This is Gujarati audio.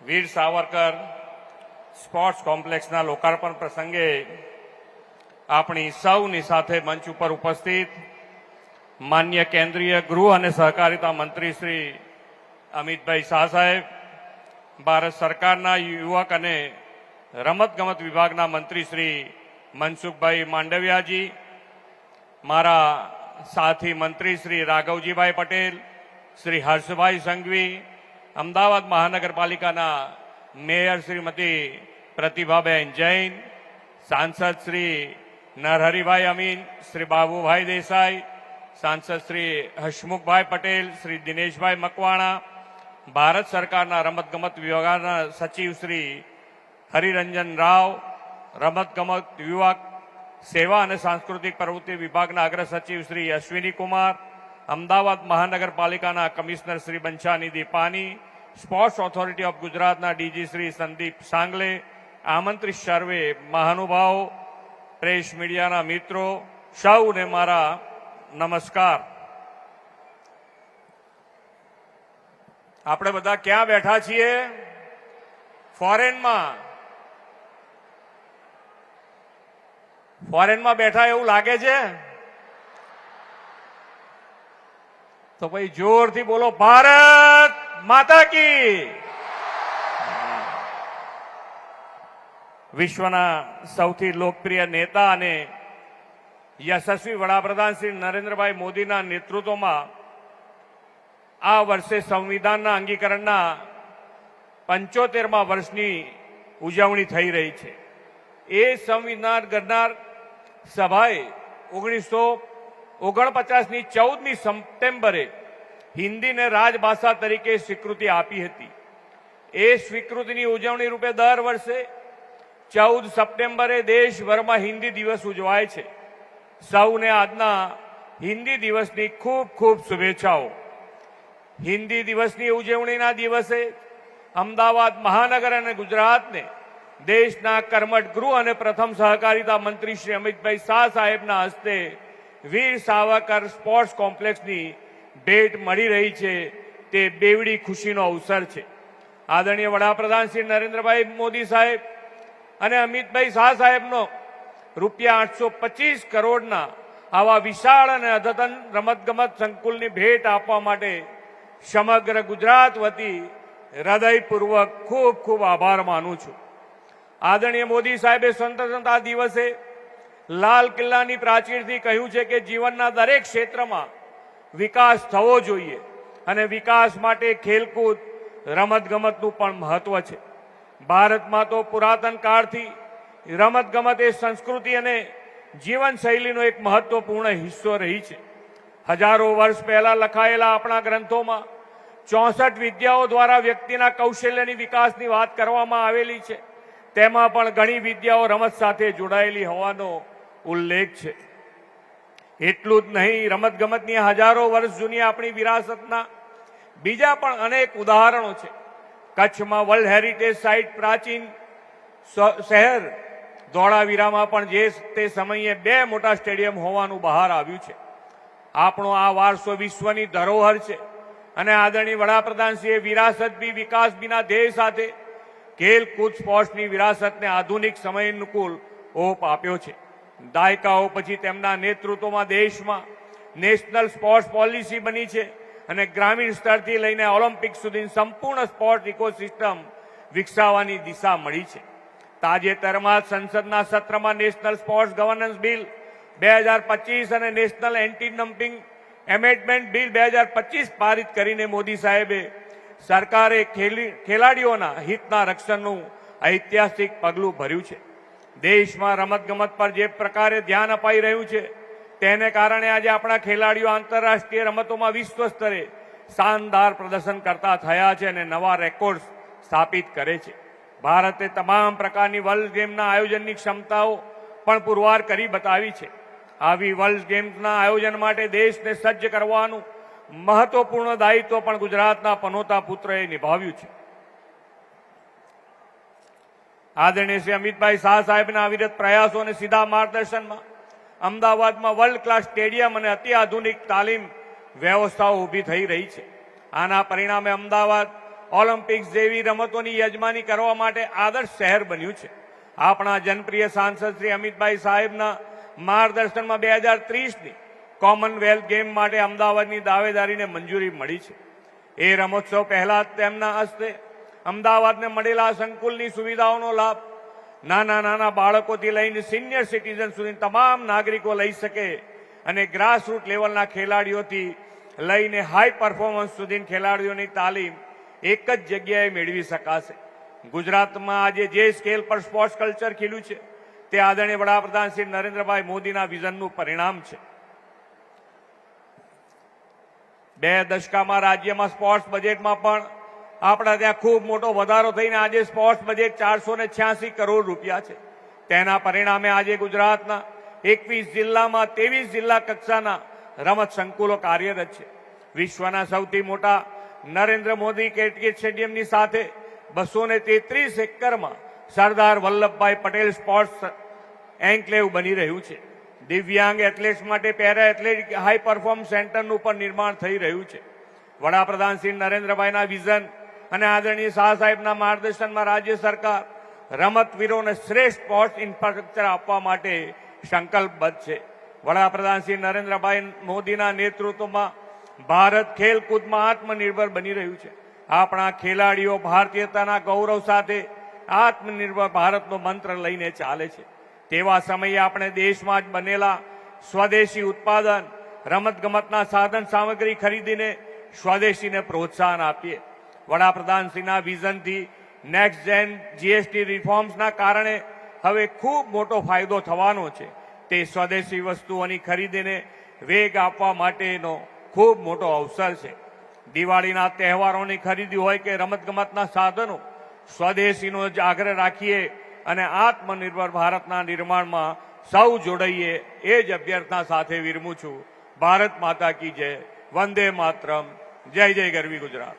વીર સાવરકર સ્પોર્ટ્સ કોમ્પ્લેક્સના લોકાર્પણ પ્રસંગે આપણી સૌની સાથે મંચ ઉપર ઉપસ્થિત માન્ય કેન્દ્રીય ગૃહ અને સહકારિતા મંત્રી શ્રી અમિતભાઈ શાહ સાહેબ, ભારત સરકારના યુવક અને રમતગમત વિભાગના મંત્રી શ્રી મનસુખભાઈ માંડવિયાજી, મારા સાથી મંત્રી શ્રી રાઘવજીભાઈ પટેલ, શ્રી હર્ષભાઈ સંઘવી, અમદાવાદ મહાનગરપાલિકાના મેયર શ્રીમતી પ્રતિભાબેન જૈન, સાંસદ શ્રી નરહરિભાઈ અમીન, શ્રી બાબુભાઈ દેસાઈ, સાંસદ શ્રી હસમુખભાઈ પટેલ, શ્રી દિનેશભાઈ મકવાણા, ભારત સરકારના રમતગમત વિભાગના સચિવ શ્રી હરિરંજન રાવ, રમતગમત યુવક સેવા અને સાંસ્કૃતિક પ્રવૃત્તિ વિભાગના અગ્ર સચિવ શ્રી અશ્વિની કુમાર, અમદાવાદ મહાનગરપાલિકાના કમિશનર શ્રી બંછાનિધિ પાની, સ્પોર્ટ્સ ઓથોરિટી ઓફ ગુજરાતના ડીજી શ્રી સંદીપ સાંગલે, આમંત્રિત સર્વે મહાનુભાવો, પ્રેસ મીડિયાના મિત્રો, સૌને મારા નમસ્કાર. આપણે બધા ક્યાં બેઠા છીએ? ફોરેનમાં બેઠા એવું લાગે છે? તો ભાઈ જોરથી બોલો, ભારત માતા કી. વિશ્વના સૌથી લોકપ્રિય નેતા અને યશસ્વી વડાપ્રધાન શ્રી નરેન્દ્રભાઈ મોદીના નેતૃત્વમાં આ વર્ષે સંવિધાનના અંગીકરણના 75મા વર્ષની ઉજવણી થઈ રહી છે. એ સંવિધાન ઘડનાર સભાએ 1949ની 14મી સપ્ટેમ્બરે હિન્દીને રાજભાષા તરીકે સ્વીકૃતિ આપી હતી. એ સ્વીકૃતિની ઉજવણી રૂપે દર વર્ષે 14 સપ્ટેમ્બરે દેશભરમાં હિન્દી દિવસ ઉજવાય છે. સૌને આજના હિન્દી દિવસની ખૂબ ખૂબ શુભેચ્છાઓ. હિન્દી દિવસની ઉજવણીના દિવસે અમદાવાદ મહાનગર અને ગુજરાતને દેશના કર્મઠ ગૃહ અને પ્રથમ સહકારિતા મંત્રી શ્રી અમિતભાઈ શાહ સાહેબના હસ્તે વીર સાવરકર સ્પોર્ટ્સ કોમ્પ્લેક્સની ભેટ મળી રહી છે. તે બેવડી ખુશીનો અવસર છે. આદરણીય વડાપ્રધાન શ્રી નરેન્દ્રભાઈ મોદી સાહેબ અને અમિતભાઈ શાહ સાહેબનો રૂપિયા 825 કરોડના આવા વિશાળ અને અદ્યતન રમતગમત સંકુલની ભેટ આપવા માટે સમગ્ર ગુજરાત વતી હૃદયપૂર્વક ખૂબ ખૂબ આભાર માનું છું. આદરણીય મોદી સાહેબે સ્વતંત્રતા દિવસે લાલ કિલ્લાની પ્રાચીરથી કહ્યું છે કે જીવનના દરેક ક્ષેત્રમાં વિકાસ થવો જોઈએ અને વિકાસ માટે ખેલકૂદ રમતગમતનું પણ મહત્વ છે. ભારતમાં તો પુરાતન કાળથી રમતગમત એ સંસ્કૃતિ અને જીવનશૈલીનો એક મહત્વપૂર્ણ હિસ્સો રહી છે. હજારો વર્ષ પહેલા લખાયેલા આપણા ગ્રંથોમાં 64 વિદ્યાઓ દ્વારા વ્યક્તિના કૌશલ્યની વિકાસની વાત કરવામાં આવેલી છે. તેમાં પણ ઘણી વિદ્યાઓ રમત સાથે જોડાયેલી હોવાનો ઉલ્લેખ છે. એટલું જ નહીં, રમતગમતની હજારો વર્ષ જૂની આપણી વિરાસતના બીજા પણ અનેક ઉદાહરણો છે. કચ્છમાં વર્લ્ડ હેરિટેજ સાઇટ પ્રાચીન શહેર ધોળાવીરામાં પણ જે તે સમયે 2 મોટા સ્ટેડિયમ હોવાનું બહાર આવ્યું છે. આપણો આ વારસો વિશ્વની ધરોહર છે અને આદરણીય વડાપ્રધાનશ્રીએ વિરાસત બી વિકાસ બીના ધ્યેય સાથે ખેલકૂદ સ્પોર્ટ્સની વિરાસતને આધુનિક સમય અનુકૂળ ઓપ આપ્યો છે. દાયકાઓ પછી તેમના નેતૃત્વમાં દેશમાં નેશનલ સ્પોર્ટ્સ પોલિસી બની છે અને ગ્રામીણ સ્તરથી લઈને ઓલિમ્પિક સુધી સંપૂર્ણ સ્પોર્ટ ઇકોસિસ્ટમ વિકસાવવાની દિશા મળી છે. તાજેતરમાં સંસદના સત્રમાં નેશનલ સ્પોર્ટ્સ ગવર્નન્સ બિલ 2025 અને national anti dumping amendment bill 2025 પારિત કરીને મોદી સાહેબે સરકારે ખેલાડીઓના હિતના રક્ષણનું ઐતિહાસિક પગલું ભર્યું છે. દેશમાં રમતગમત પર જે પ્રકારે ધ્યાન અપાઈ રહ્યું છે તેને કારણે આજે આપણા ખેલાડીઓ આંતરરાષ્ટ્રીય રમતોમાં વિશ્વ સ્તરે શાનદાર પ્રદર્શન કરતા થયા છે અને નવા રેકોર્ડ સ્થાપિત કરે છે. ભારતે તમામ પ્રકારની વર્લ્ડ ગેમના આયોજનની ક્ષમતાઓ પણ પુરવાર કરી બતાવી છે. આવી વર્લ્ડ ગેમ્સના આયોજન માટે દેશને સજ્જ કરવાનું મહત્વપૂર્ણ દાયિત્વ પણ ગુજરાતના પનોતા પુત્રએ નિભાવ્યું છે. આદરણીય શ્રી અમિતભાઈ શાહ સાહેબના અવિરત પ્રયાસો અને સીધા માર્ગદર્શનમાં અમદાવાદમાં વર્લ્ડ ક્લાસ સ્ટેડિયમ અને અત્યાધુનિક તાલીમ વ્યવસ્થાઓ ઊભી થઈ રહી છે. આના પરિણામે અમદાવાદ ઓલિમ્પિક્સ જેવી રમતોની યજમાની કરવા માટે આદર્શ શહેર બન્યું છે. આપણા જનપ્રિય સાંસદ શ્રી અમિતભાઈ સાહેબના માર્ગદર્શનમાં 2030ની કોમનવેલ્થ ગેમ માટે અમદાવાદની દાવેદારીને મંજૂરી મળી છે. એ રમોત્સવ પહેલા તેમના હસ્તે અમદાવાદને મળેલા સંકુલની સુવિધાઓનો લાભ નાના બાળકોથી લઈને સિનિયર સિટીઝન સુધી તમામ નાગરિકો લઈ શકે અને ગ્રાસરૂટ લેવલના ખેલાડીઓથી લઈને હાઈ પરફોર્મન્સ સુધી ખેલાડીઓની તાલીમ એક જ જગ્યાએ મેળવી શકાશે. ગુજરાતમાં આજે જે સ્કેલ પર સ્પોર્ટ્સ કલ્ચર ખીલ્યું છે તે આદરણીય વડાપ્રધાન શ્રી નરેન્દ્રભાઈ મોદીના વિઝનનું પરિણામ છે. 2 દશકામાં રાજ્યમાં સ્પોર્ટ્સ બજેટમાં પણ આપણા ત્યાં ખૂબ મોટો વધારો થઈને આજે સ્પોર્ટ્સ બજેટ 486 કરોડ રૂપિયા છે. તેના પરિણામે આજે ગુજરાતના 21 જિલ્લામાં 23 જિલ્લા કક્ષાના રમત સંકુલો કાર્યરત છે. વિશ્વના સૌથી મોટા નરેન્દ્ર મોદી ક્રિકેટ સ્ટેડિયમની સાથે 233 એકરમાં સરદાર વલ્લભભાઈ પટેલ સ્પોર્ટ્સ એન્કલેવ બની રહ્યું છે. દિવ્યાંગ એથ્લેટ્સ માટે પેરા એથ્લેટિક હાઈ પરફોર્મન્સ સેન્ટરનું પણ નિર્માણ થઈ રહ્યું છે. વડાપ્રધાન શ્રી નરેન્દ્રભાઈના વિઝન અને આદરણીય શાહ સાહેબના માર્ગદર્શનમાં રાજ્ય સરકાર રમતવીરોને શ્રેષ્ઠ સ્પોર્ટ્સ ઇન્ફ્રાસ્ટ્રક્ચર આપવા માટે સંકલ્પબદ્ધ છે. વડાપ્રધાન શ્રી નરેન્દ્રભાઈ મોદીના નેતૃત્વમાં ભારત ખેલકૂદમાં આત્મનિર્ભર બની રહ્યું છે. આપણા ખેલાડીઓ ભારતીયતાના ગૌરવ સાથે આત્મનિર્ભર ભારતનો મંત્ર લઈને ચાલે છે. તેવા સમયે આપણે દેશમાં જ બનેલા સ્વદેશી ઉત્પાદન રમતગમતના સાધન સામગ્રી ખરીદીને સ્વદેશીને પ્રોત્સાહન આપીએ. વડાપ્રધાનશ્રીના વિઝનથી નેક્સ્ટ જેન જીએસટી રિફોર્મ્સના કારણે હવે ખૂબ મોટો ફાયદો થવાનો છે. તે સ્વદેશી વસ્તુઓની ખરીદીને વેગ આપવા માટેનો ખૂબ મોટો અવસર છે. દિવાળીના તહેવારોની ખરીદી હોય કે રમતગમતના સાધનો, સ્વદેશીનો જ આગ્રહ રાખીએ અને આત્મનિર્ભર ભારતના નિર્માણમાં સૌ જોડાઈએ એ જ અભ્યર્થના સાથે વિરમું છું. ભારત માતા કી જય. વંદે માતરમ. જય જય ગરવી ગુજરાત.